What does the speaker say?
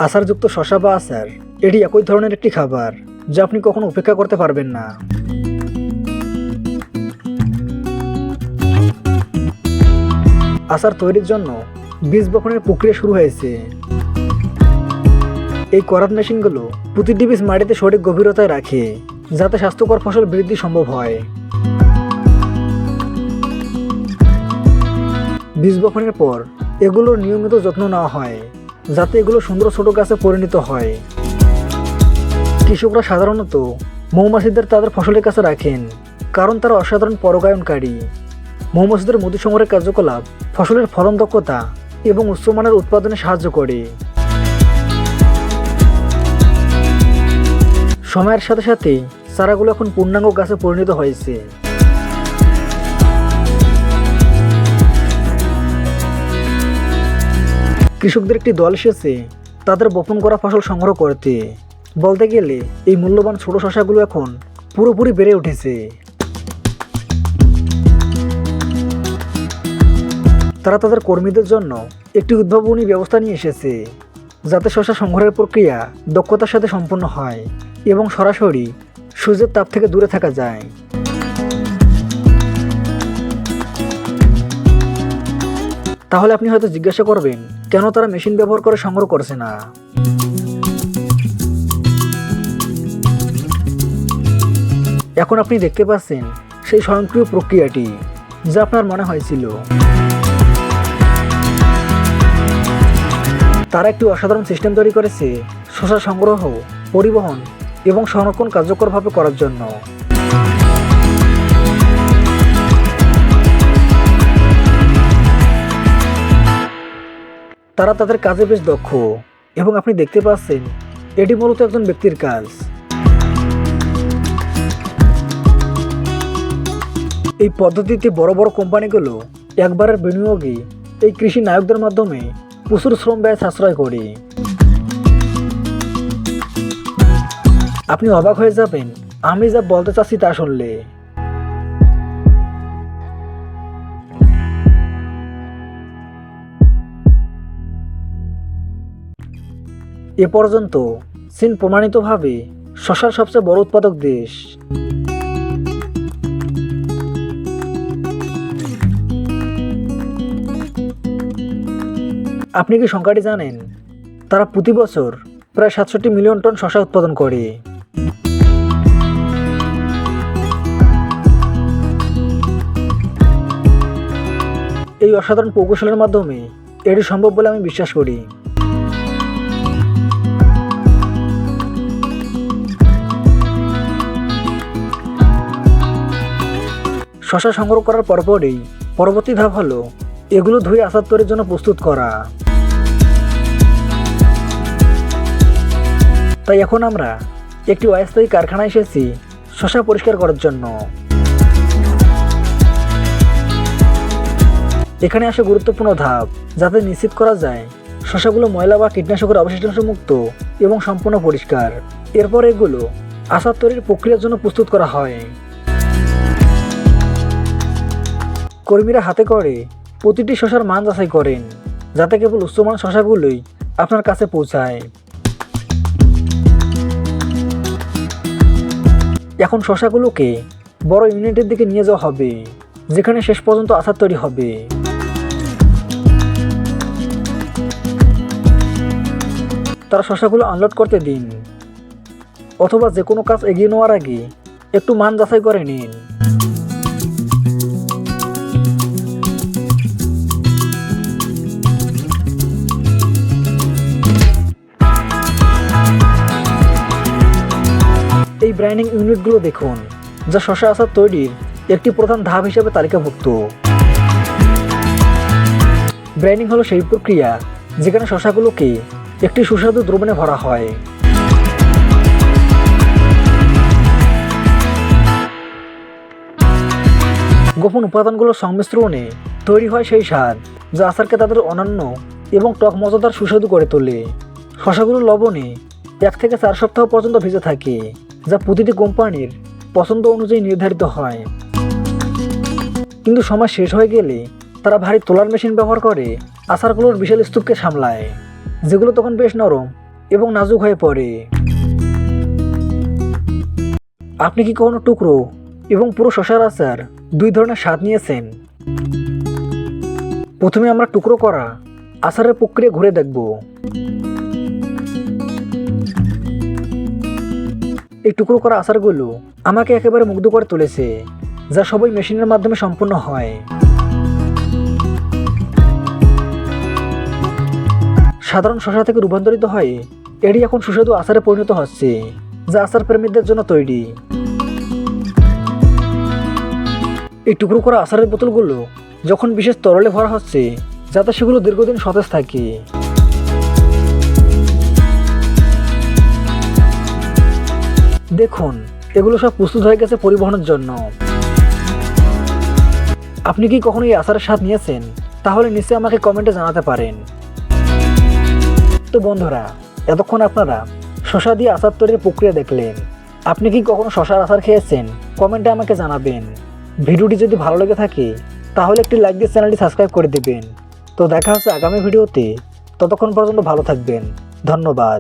আচারযুক্ত শসা বা আচার এটি একই ধরনের একটি খাবার যা আপনি কখনো উপেক্ষা করতে পারবেন না। আচার তৈরির জন্য বীজ বপনের প্রক্রিয়া শুরু হয়েছে। এই করাত মেশিনগুলো প্রতিটি বীজ মাটিতে সঠিক গভীরতায় রাখে যাতে স্বাস্থ্যকর ফসল বৃদ্ধি সম্ভব হয়। বীজ বপনের পর এগুলোর নিয়মিত যত্ন নেওয়া হয় যাতে এগুলো সুন্দর ছোট গাছে পরিণত হয়। কৃষকরা সাধারণত মৌমাছিদের তাদের ফসলের কাছে রাখেন কারণ তারা অসাধারণ পরাগায়নকারী। মৌমাছিদের মধু সংগ্রহের কার্যকলাপ ফসলের ফলন দক্ষতা এবং উচ্চমানের উৎপাদনে সাহায্য করে। সময়ের সাথে সাথে চারাগুলো এখন পূর্ণাঙ্গ গাছে পরিণত হয়েছে। কৃষকদের একটি দল এসেছে তাদের বপন করা ফসল সংগ্রহ করতে। বলতে গেলে এই মূল্যবান ছোট শসাগুলো এখন পুরোপুরি বেড়ে উঠেছে। তারা তাদের কর্মীদের জন্য একটি উদ্ভাবনী ব্যবস্থা নিয়ে এসেছে যাতে শসা সংগ্রহের প্রক্রিয়া দক্ষতার সাথে সম্পন্ন হয় এবং সরাসরি সূর্যের তাপ থেকে দূরে থাকা যায়। তাহলে আপনি হয়তো জিজ্ঞাসা করবেন কেন তারা মেশিন ব্যবহার করে সংগ্রহ করছে না। এখন আপনি দেখতে পাচ্ছেন সেই স্বয়ংক্রিয় প্রক্রিয়াটি যা আপনার মনে হয়েছিল। তারা একটি অসাধারণ সিস্টেম তৈরি করেছে শসা সংগ্রহ, পরিবহন এবং সংরক্ষণ কার্যকরভাবে করার জন্য। তারা তাদের কাজে বেশ দক্ষ এবং আপনি দেখতে পাচ্ছেন এটি মূলত একজন ব্যক্তির কাজ। এই পদ্ধতিতে বড় বড় কোম্পানিগুলো একবারের বিনিয়োগে এই কৃষি নায়কদের মাধ্যমে প্রচুর শ্রম ব্যয় সাশ্রয় করে। আপনি অবাক হয়ে যাবেন আমি যা বলতে চাচ্ছি তা শুনলে। এ পর্যন্ত চীন প্রমাণিতভাবে শসার সবচেয়ে বড় উৎপাদক দেশ। আপনি কি সংখ্যাটি জানেন? তারা প্রতি বছর প্রায় ৬৭ মিলিয়ন টন শসা উৎপাদন করে। এই অসাধারণ প্রকৌশলের মাধ্যমে এটি সম্ভব বলে আমি বিশ্বাস করি। শসা সংগ্রহ করার পরপরই পরবর্তী ধাপ হলো এগুলো ধুয়ে আচার তৈরির জন্য প্রস্তুত করা। তাই এখন আমরা একটি অস্থায়ী কারখানায় এসেছি শসা পরিষ্কার করার জন্য। এখানে আসে গুরুত্বপূর্ণ ধাপ যাতে নিশ্চিত করা যায় শসাগুলো ময়লা বা কীটনাশকের অবশিষ্টাংশ মুক্ত এবং সম্পূর্ণ পরিষ্কার। এরপর এগুলো আচার তৈরির প্রক্রিয়ার জন্য প্রস্তুত করা হয়। কর্মীরা হাতে করে প্রতিটি শসার মান যাচাই করেন যাতে কেবল উচ্চমান শসাগুলোই আপনার কাছে পৌঁছায়। এখন শসাগুলোকে বড় ইউনিটের দিকে নিয়ে যাওয়া হবে যেখানে শেষ পর্যন্ত আচার তৈরি হবে। তারা শসাগুলো আনলোড করতে দিন অথবা যে কোনো কাজ এগিয়ে নেওয়ার আগে একটু মান যাচাই করে নিন। এই ব্রাইনিং ইউনিটগুলো দেখুন যা শসা আচার তৈরির একটি প্রধান ধাপ হিসেবে তালিকাভুক্ত। ব্রাইনিং হলো সেই প্রক্রিয়া যেখানে শসাগুলোকে একটি সুস্বাদু দ্রবণে ভরা হয়। গোপন উপাদানগুলোর সংমিশ্রণে তৈরি হয় সেই স্বাদ যা আচারকে তাদের অনন্য এবং টক মজাদার সুস্বাদু করে তোলে। শসাগুলো লবণে 1 থেকে 4 সপ্তাহ পর্যন্ত ভিজে থাকে যা প্রতিটি কোম্পানির পছন্দ অনুযায়ী নির্ধারিত হয়। কিন্তু সময় শেষ হয়ে গেলে তারা ভারী তোলার মেশিন ব্যবহার করে আচারগুলোর বিশাল স্তূপকে সামলায় যেগুলো তখন বেশ নরম এবং নাজুক হয়ে পড়ে। আপনি কি কখনো টুকরো এবং পুরো শসার আচার দুই ধরনের স্বাদ নিয়েছেন? প্রথমে আমরা টুকরো করা আচারের প্রক্রিয়া ঘুরে দেখব। এই টুকরো করা আচারগুলো আমাকে একেবারে মুগ্ধ করে তুলেছে, যা সবই মেশিনের মাধ্যমে সম্পূর্ণ হয়। সাধারণ শসা থেকে রূপান্তরিত হয়ে এটি এখন সুস্বাদু আচারে পরিণত হচ্ছে, যা আচার প্রেমীদের জন্য তৈরি। এই টুকরো করা আচারের বোতলগুলো যখন বিশেষ তরলে ভরা হচ্ছে, যাতে সেগুলো দীর্ঘদিন সতেজ থাকে। দেখুন, এগুলো সব প্রস্তুত হয়ে গেছে পরিবহনের জন্য। আপনি কি কখনো এই আচারের স্বাদ নিয়েছেন? তাহলে নিশ্চয়ই আমাকে কমেন্টে জানাতে পারেন। তো বন্ধুরা, এতক্ষণ আপনারা শসা দিয়ে আচার তৈরির প্রক্রিয়া দেখলেন। আপনি কি কখনো শসার আচার খেয়েছেন? কমেন্টে আমাকে জানাবেন। ভিডিওটি যদি ভালো লেগে থাকে তাহলে একটি লাইক দিয়ে চ্যানেলটি সাবস্ক্রাইব করে দিবেন। তো দেখা হচ্ছে আগামী ভিডিওতে। ততক্ষণ পর্যন্ত ভালো থাকবেন। ধন্যবাদ।